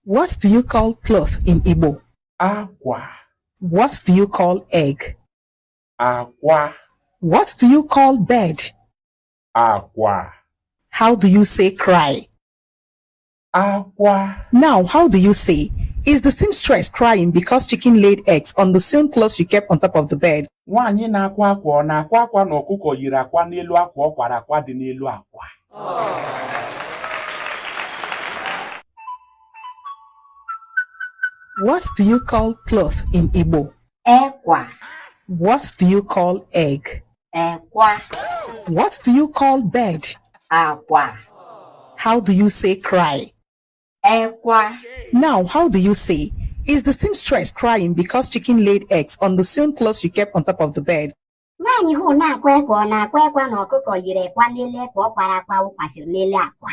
What do you call cloth in Igbo? Aqua. What do you call egg? Aqua. What do you call bed? Aqua. How do you say cry? Aqua. Now, how do you say, is the seamstress crying because chicken laid eggs on the sewn cloth she kept on top of the bed? Nwaanyị na-akwa akwa ọ na-akwa akwa na ọkụkọ yiri akwa n'elu akwa ọ kwara akwa dị n'elu akwa. What do you call cloth in Igbo? Ekwa. What do you call egg? Ekwa. What do you call bed? Aqua. How do you say cry? Ekwa. Now, how do you say, is the seamstress crying because chicken laid eggs on the sewn cloth she kept on top of the bed? Nwaanyị hụ na-akwa ekwa ọ na-akwa ekwa na ọkụkọ yiri ekwa n'elu ekwa ọ kwara akwa wụkwasịrị n'elu akwa.